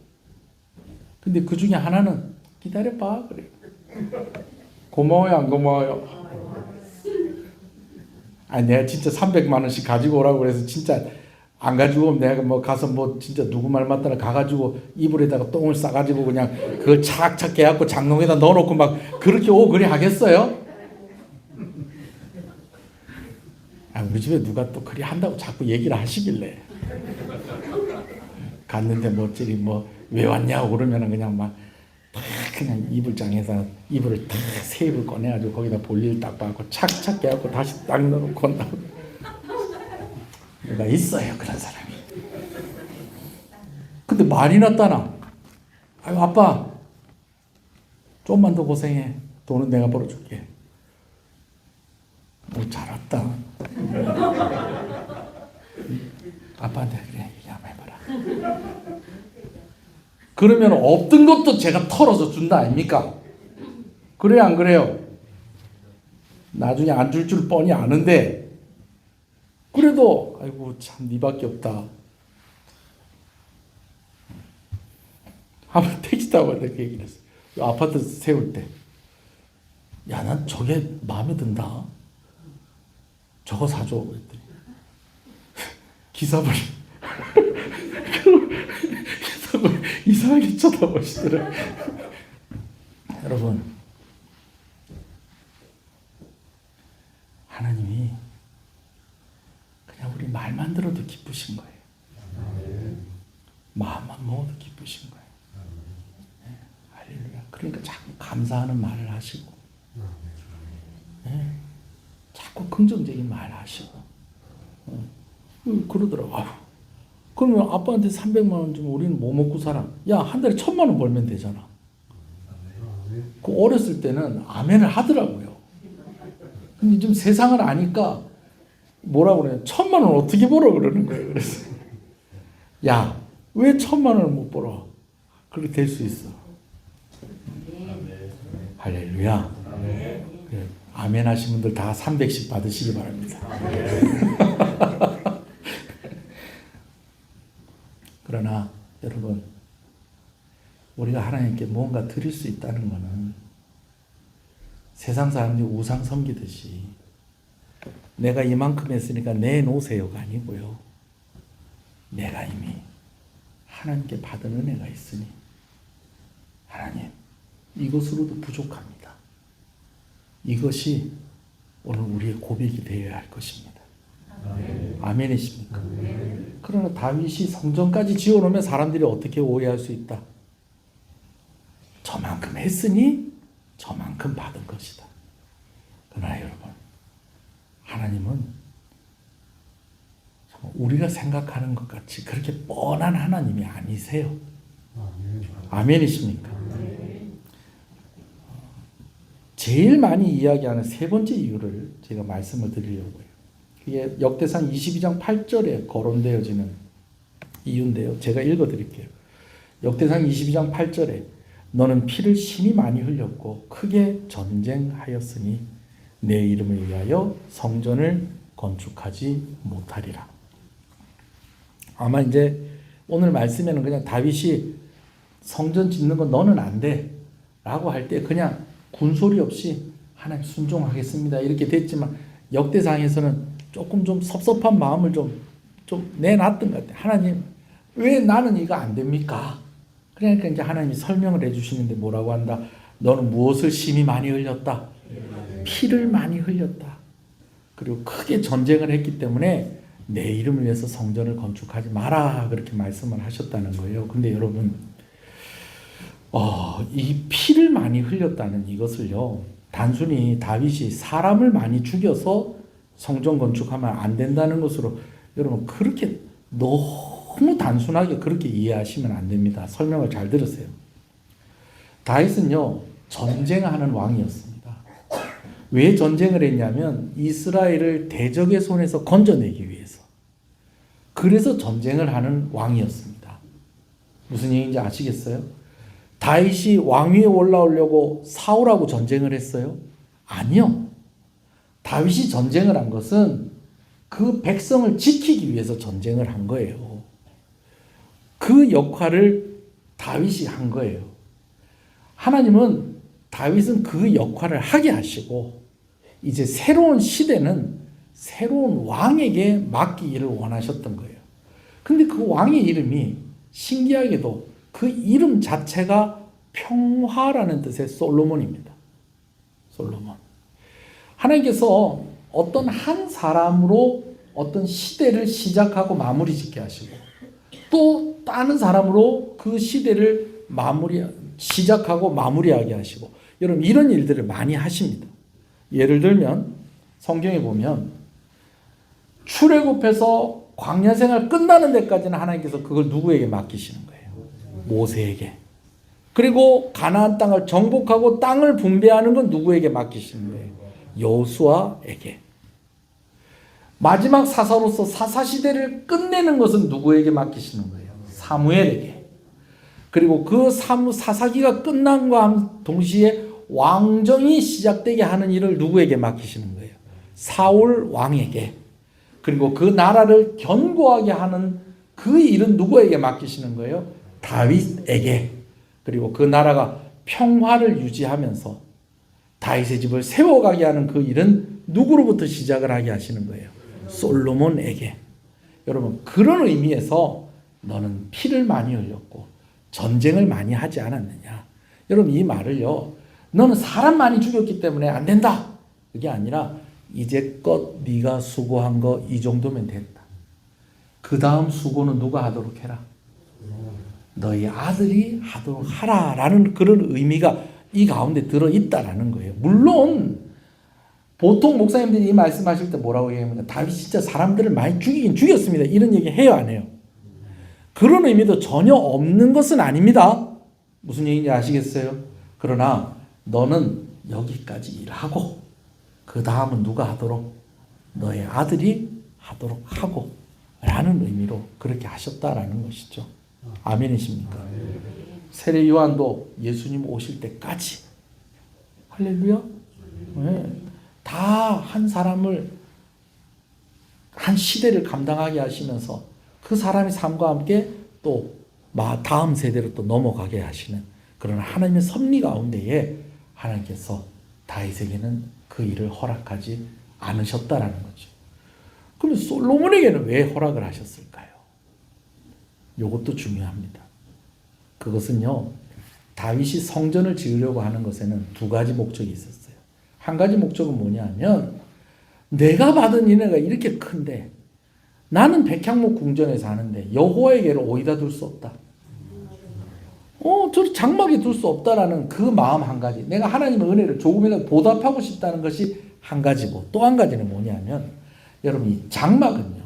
근데 그 중에 하나는 기다려봐 그래요. 고마워요 안 고마워요? 아니 내가 진짜 300만 원씩 가지고 오라고 그래서 진짜 안 가지고 오면 내가 뭐 가서 뭐 진짜 누구 말 맞다나 가가지고 이불에다가 똥을 싸가지고 그냥 그걸 착착 깨갖고 장롱에다 넣어놓고 막 그렇게 오고 그래 하겠어요? 아, 우리 집에 누가 또 그리 한다고 자꾸 얘기를 하시길래 갔는데 뭐찌리 뭐 왜 왔냐고 그러면은 그냥 막 다 그냥 이불장에서 이불을 다 새 이불 꺼내가지고 거기다 볼일 딱 받고 착착 깨갖고 다시 딱 넣어놓고 온다고. 누가 있어요 그런 사람이. 근데 말이 났다나, 아유 아빠 좀만 더 고생해, 돈은 내가 벌어줄게. 잘 왔다. 아빠한테 그래 얘기 한번 해봐라. 그러면 없던 것도 제가 털어서 준다 아닙니까? 그래요 안 그래요? 나중에 안 줄 줄 뻔히 아는데 그래도 아이고 참 니밖에 없다. 한번 택시 타고 갔다 그 얘기를 했어요. 아파트 세울 때, 야 난 저게 마음에 든다. 저거 사줘 그랬더니 기사분이 이상하게 쳐다보시더라고요. 여러분, 하나님이 그냥 우리 말만 들어도 기쁘신 거예요. 마음만 먹어도 기쁘신 거예요. 네, 할렐루야. 그러니까 자꾸 감사하는 말을 하시고, 네, 자꾸 긍정적인 말을 하시고, 그러더라고요. 그러면 아빠한테 300만 원 주면 우리는 뭐 먹고 살아? 야, 한 달에 1,000만 원 벌면 되잖아. 그 어렸을 때는 아멘을 하더라고요. 근데 좀 세상을 아니까 뭐라고 그래요? 1,000만 원 어떻게 벌어? 그러는 거예요. 그래서 야, 왜 1,000만 원을 못 벌어? 그렇게 될 수 있어. 할렐루야. 아멘 하신 분들 다 300씩 받으시기 바랍니다. 그러나 여러분, 우리가 하나님께 무언가 드릴 수 있다는 것은 세상 사람들이 우상 섬기듯이 내가 이만큼 했으니까 내놓으세요가 아니고요. 내가 이미 하나님께 받은 은혜가 있으니 하나님, 이것으로도 부족합니다. 이것이 오늘 우리의 고백이 되어야 할 것입니다. 아멘이십니까? 그러나 다윗이 성전까지 지어놓으면 사람들이 어떻게 오해할 수 있다? 저만큼 했으니 저만큼 받은 것이다. 그러나 여러분, 하나님은 우리가 생각하는 것 같이 그렇게 뻔한 하나님이 아니세요. 아멘이십니까? 제일 많이 이야기하는 세 번째 이유를 제가 말씀을 드리려고 해요. 그게 역대상 22장 8절에 거론되어지는 이유인데요. 제가 읽어드릴게요. 역대상 22장 8절에 너는 피를 심히 많이 흘렸고 크게 전쟁하였으니 내 이름을 위하여 성전을 건축하지 못하리라. 아마 이제 오늘 말씀에는 그냥 다윗이 성전 짓는 건 너는 안 돼 라고 할 때 그냥 군소리 없이 하나님 순종하겠습니다 이렇게 됐지만, 역대상에서는 조금 좀 섭섭한 마음을 좀 내놨던 것 같아요. 하나님, 왜 나는 이거 안 됩니까? 그러니까 이제 하나님이 설명을 해주시는데 뭐라고 한다? 너는 무엇을 심히 많이 흘렸다? 피를 많이 흘렸다. 그리고 크게 전쟁을 했기 때문에 내 이름을 위해서 성전을 건축하지 마라, 그렇게 말씀을 하셨다는 거예요. 근데 여러분, 이 피를 많이 흘렸다는 이것을요, 단순히 다윗이 사람을 많이 죽여서 성전 건축하면 안 된다는 것으로 여러분 그렇게 너무 단순하게 그렇게 이해하시면 안 됩니다. 설명을 잘 들으세요. 다윗은요, 전쟁하는 왕이었습니다. 왜 전쟁을 했냐면 이스라엘을 대적의 손에서 건져내기 위해서. 그래서 전쟁을 하는 왕이었습니다. 무슨 얘기인지 아시겠어요? 다윗이 왕위에 올라오려고 사울하고 전쟁을 했어요? 아니요. 다윗이 전쟁을 한 것은 그 백성을 지키기 위해서 전쟁을 한 거예요. 그 역할을 다윗이 한 거예요. 하나님은 다윗은 그 역할을 하게 하시고 이제 새로운 시대는 새로운 왕에게 맡기기를 원하셨던 거예요. 근데 그 왕의 이름이 신기하게도 그 이름 자체가 평화라는 뜻의 솔로몬입니다. 솔로몬. 하나님께서 어떤 한 사람으로 어떤 시대를 시작하고 마무리 짓게 하시고 또 다른 사람으로 그 시대를 시작하고 마무리하게 하시고, 여러분 이런 일들을 많이 하십니다. 예를 들면 성경에 보면 출애굽해서 광야 생활 끝나는 데까지는 하나님께서 그걸 누구에게 맡기시는 거예요? 모세에게. 그리고 가나안 땅을 정복하고 땅을 분배하는 건 누구에게 맡기시는 거예요? 여호수아에게. 마지막 사사로서 사사시대를 끝내는 것은 누구에게 맡기시는 거예요? 사무엘에게. 그리고 그 사사기가 끝난과 동시에 왕정이 시작되게 하는 일을 누구에게 맡기시는 거예요? 사울 왕에게. 그리고 그 나라를 견고하게 하는 그 일은 누구에게 맡기시는 거예요? 다윗에게. 그리고 그 나라가 평화를 유지하면서 다윗의 집을 세워가게 하는 그 일은 누구로부터 시작을 하게 하시는 거예요? 솔로몬에게. 여러분 그런 의미에서 너는 피를 많이 흘렸고 전쟁을 많이 하지 않았느냐. 여러분 이 말을요, 너는 사람 많이 죽였기 때문에 안 된다, 그게 아니라 이제껏 네가 수고한 거 이 정도면 됐다. 그 다음 수고는 누가 하도록 해라? 너희 아들이 하도록 하라라는 그런 의미가 이 가운데 들어있다라는 거예요. 물론 보통 목사님들이 이 말씀하실 때 뭐라고 얘기합니까? 다윗이 진짜 사람들을 많이 죽이긴 죽였습니다, 이런 얘기 해요, 안 해요? 그런 의미도 전혀 없는 것은 아닙니다. 무슨 얘기인지 아시겠어요? 그러나 너는 여기까지 일하고 그 다음은 누가 하도록? 너의 아들이 하도록 하고 라는 의미로 그렇게 하셨다라는 것이죠. 아멘이십니까? 세례 요한도 예수님 오실 때까지, 할렐루야, 네. 다 한 사람을, 한 시대를 감당하게 하시면서 그 사람의 삶과 함께 또 다음 세대로 또 넘어가게 하시는 그런 하나님의 섭리 가운데에 하나님께서 다윗에게는 그 일을 허락하지 않으셨다라는 거죠. 그러면 솔로몬에게는 왜 허락을 하셨을까요? 이것도 중요합니다. 그것은요, 다윗이 성전을 지으려고 하는 것에는 두 가지 목적이 있었어요. 한 가지 목적은 뭐냐면, 내가 받은 은혜가 이렇게 큰데 나는 백향목 궁전에 사는데 여호와에게를 어디다 둘 수 없다. 저 장막에 둘 수 없다라는 그 마음 한 가지. 내가 하나님의 은혜를 조금이라도 보답하고 싶다는 것이 한 가지고, 또 한 가지는 뭐냐면, 여러분 이 장막은요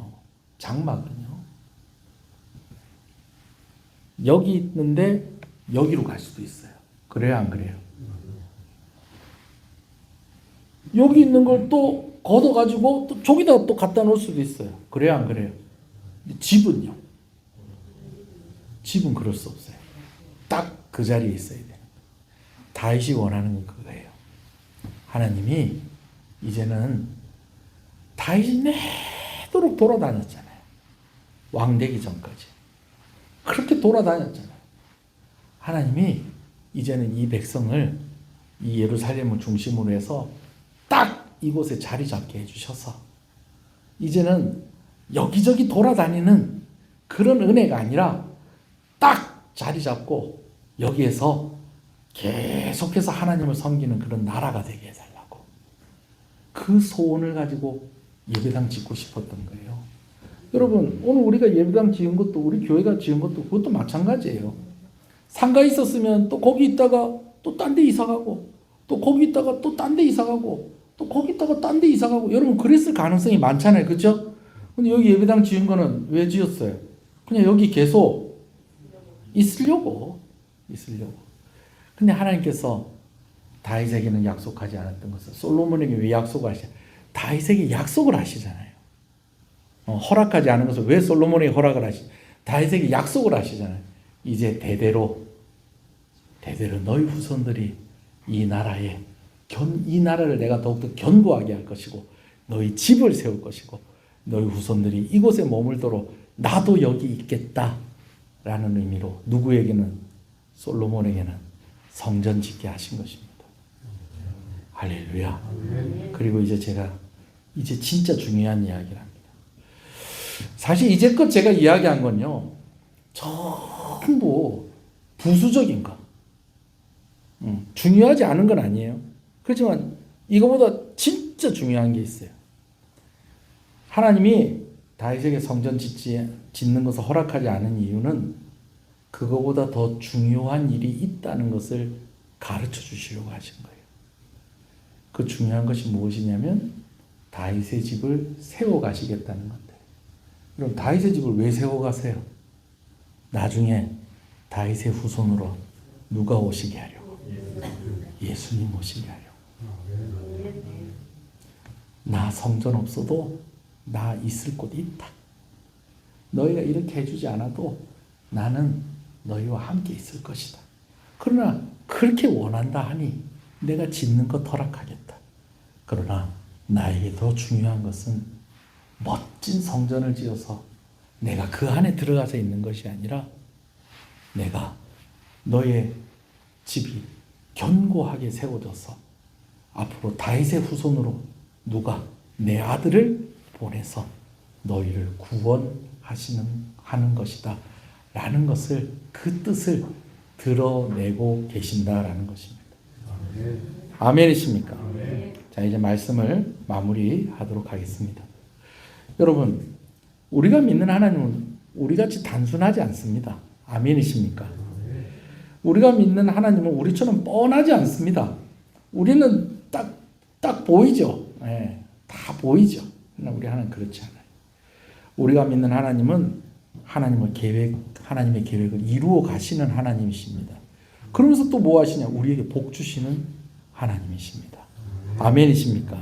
여기 있는데 여기로 갈 수도 있어요. 그래요, 안 그래요? 여기 있는 걸 또 걷어가지고 또 저기다 또 갖다 놓을 수도 있어요. 그래요, 안 그래요? 집은요? 집은 그럴 수 없어요. 딱 그 자리에 있어야 돼요. 다윗이 원하는 건 그거예요. 하나님이 이제는 다윗이 내도록 돌아다녔잖아요. 왕 되기 전까지. 그렇게 돌아다녔잖아요. 하나님이 이제는 이 백성을, 이 예루살렘을 중심으로 해서 딱 이곳에 자리 잡게 해주셔서 이제는 여기저기 돌아다니는 그런 은혜가 아니라 딱 자리 잡고 여기에서 계속해서 하나님을 섬기는 그런 나라가 되게 해달라고. 그 소원을 가지고 예배당 짓고 싶었던 거예요. 여러분, 오늘 우리가 예배당 지은 것도, 우리 교회가 지은 것도 그것도 마찬가지예요. 상가 있었으면 또 거기 있다가 또 딴 데 이사 가고, 또 거기 있다가 또 딴 데 이사 가고, 또 거기 있다가 딴 데 이사 가고, 여러분 그랬을 가능성이 많잖아요. 그렇죠? 근데 여기 예배당 지은 거는 왜 지었어요? 그냥 여기 계속 있으려고. 근데 하나님께서 다윗에게는 약속하지 않았던 것을 솔로몬에게 왜 약속을 하시냐? 다윗에게 약속을 하시잖아요. 허락하지 않은 것을 왜 솔로몬에게 허락을 하시? 다윗에게 약속을 하시잖아요. 이제 대대로 너희 후손들이 이 나라를 내가 더욱더 견고하게 할 것이고, 너희 집을 세울 것이고, 너희 후손들이 이곳에 머물도록 나도 여기 있겠다라는 의미로 누구에게는, 솔로몬에게는 성전 짓게 하신 것입니다. 할렐루야. 그리고 이제 진짜 중요한 이야기를 합니다. 사실 이제껏 제가 이야기한 건요, 전부 부수적인 거, 중요하지 않은 건 아니에요. 그렇지만 이거보다 진짜 중요한 게 있어요. 하나님이 다윗에게 성전 짓는 것을 허락하지 않은 이유는 그거보다 더 중요한 일이 있다는 것을 가르쳐 주시려고 하신 거예요. 그 중요한 것이 무엇이냐면 다윗의 집을 세워 가시겠다는 건데, 그럼 다윗의 집을 왜 세워 가세요? 나중에 다윗의 후손으로 누가 오시게 하려고? 예수님 오시게 하려고. 나 성전 없어도 나 있을 곳 있다. 너희가 이렇게 해주지 않아도 나는 너희와 함께 있을 것이다. 그러나 그렇게 원한다 하니 내가 짓는 것 허락하겠다. 그러나 나에게 더 중요한 것은 멋진 성전을 지어서 내가 그 안에 들어가서 있는 것이 아니라, 내가 너의 집이 견고하게 세워져서 앞으로 다윗의 후손으로 누가 내 아들을 보내서 너희를 하는 것이다 라는 것을, 그 뜻을 드러내고 계신다라는 것입니다. 아멘이십니까? 자, 이제 말씀을 마무리하도록 하겠습니다. 여러분, 우리가 믿는 하나님은 우리같이 단순하지 않습니다. 아멘이십니까? 우리가 믿는 하나님은 우리처럼 뻔하지 않습니다. 우리는 딱 보이죠. 네, 다 보이죠. 그러나 우리 하나님 그렇지 않아요. 우리가 믿는 하나님은 하나님의 계획을 이루어 가시는 하나님이십니다. 그러면서 또 뭐 하시냐? 우리에게 복 주시는 하나님이십니다. 아멘이십니까?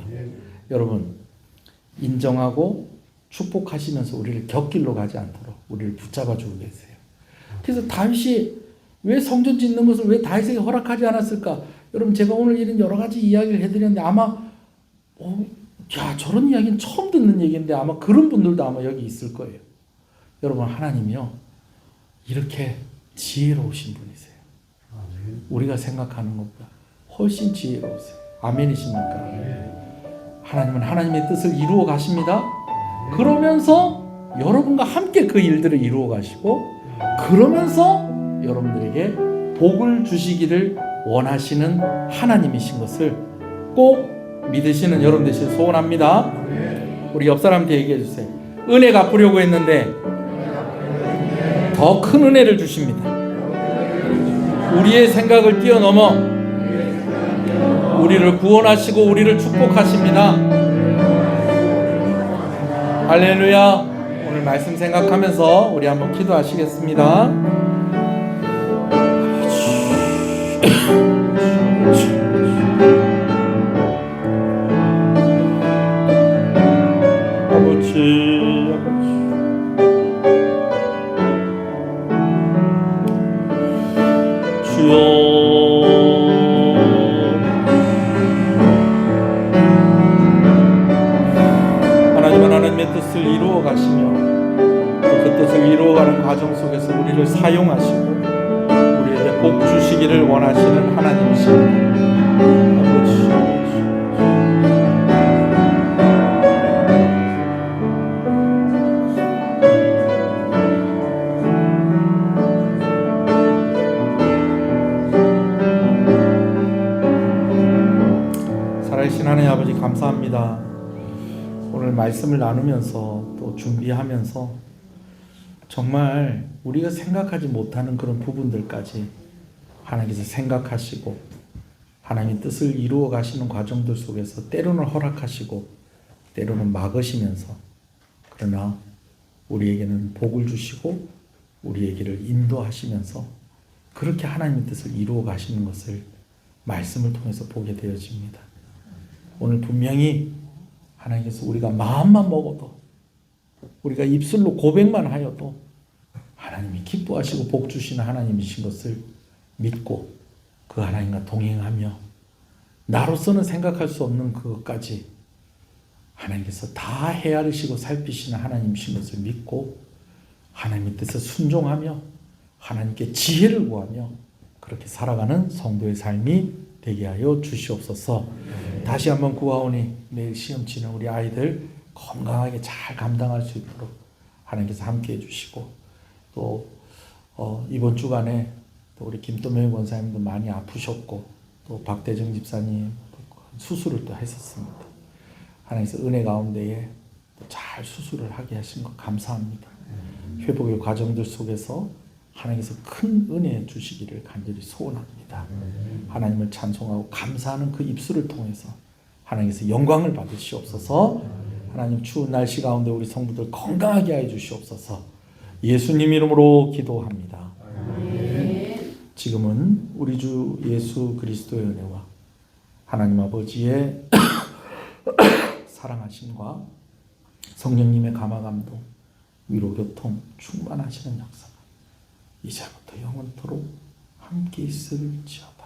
여러분, 인정하고 축복하시면서 우리를 곁길로 가지 않도록 우리를 붙잡아 주고 계세요. 그래서 다윗이 왜 성전 짓는 것을 왜 다윗에게 허락하지 않았을까? 여러분, 제가 오늘 이런 여러 가지 이야기를 해드렸는데 아마 저런 이야기는 처음 듣는 얘기인데 아마 그런 분들도 아마 여기 있을 거예요. 여러분, 하나님이요 이렇게 지혜로우신 분이세요. 우리가 생각하는 것보다 훨씬 지혜로우세요. 아멘이십니까? 하나님은 하나님의 뜻을 이루어 가십니다. 그러면서 여러분과 함께 그 일들을 이루어 가시고, 그러면서 여러분들에게 복을 주시기를 원하시는 하나님이신 것을 꼭 믿으시는 여러분 되시길 소원합니다. 우리 옆 사람한테 얘기해 주세요. 은혜 갚으려고 했는데 더 큰 은혜를 주십니다. 우리의 생각을 뛰어넘어 우리를 구원하시고 우리를 축복하십니다. 할렐루야. 오늘 말씀 생각하면서 우리 한번 기도하시겠습니다. 하나님은 하나님의 뜻을 이루어 가시며 그 뜻을 이루어가는 과정 속에서 우리를 사용하시고 우리에게 복 주시기를 원하시는 하나님이십니다. 아버지, 오늘 말씀을 나누면서 또 준비하면서 정말 우리가 생각하지 못하는 그런 부분들까지 하나님께서 생각하시고 하나님의 뜻을 이루어 가시는 과정들 속에서 때로는 허락하시고 때로는 막으시면서 그러나 우리에게는 복을 주시고 우리에게를 인도하시면서 그렇게 하나님의 뜻을 이루어 가시는 것을 말씀을 통해서 보게 되어집니다. 오늘 분명히 하나님께서 우리가 마음만 먹어도 우리가 입술로 고백만 하여도 하나님이 기뻐하시고 복 주시는 하나님이신 것을 믿고 그 하나님과 동행하며 나로서는 생각할 수 없는 그것까지 하나님께서 다 헤아리시고 살피시는 하나님이신 것을 믿고 하나님의 뜻에 순종하며 하나님께 지혜를 구하며 그렇게 살아가는 성도의 삶이 되게 하여 주시옵소서. 다시 한번 구하오니 내일 시험 치는 우리 아이들 건강하게 잘 감당할 수 있도록 하나님께서 함께 해주시고 또 이번 주간에 또 우리 김도명 권사님도 많이 아프셨고 또 박대정 집사님 수술을 또 했었습니다. 하나님께서 은혜 가운데에 잘 수술을 하게 하신 것 감사합니다. 회복의 과정들 속에서 하나님께서 큰 은혜 주시기를 간절히 소원합니다. 하나님을 찬송하고 감사하는 그 입술을 통해서 하나님께서 영광을 받으시옵소서. 하나님 추운 날씨 가운데 우리 성도들 건강하게 하여 주시옵소서. 예수님 이름으로 기도합니다. 지금은 우리 주 예수 그리스도의 은혜와 하나님 아버지의 사랑하심과 성령님의 감화감동, 위로교통, 충만하시는 역사가 이제부터 영원토록 함께 있을지어다.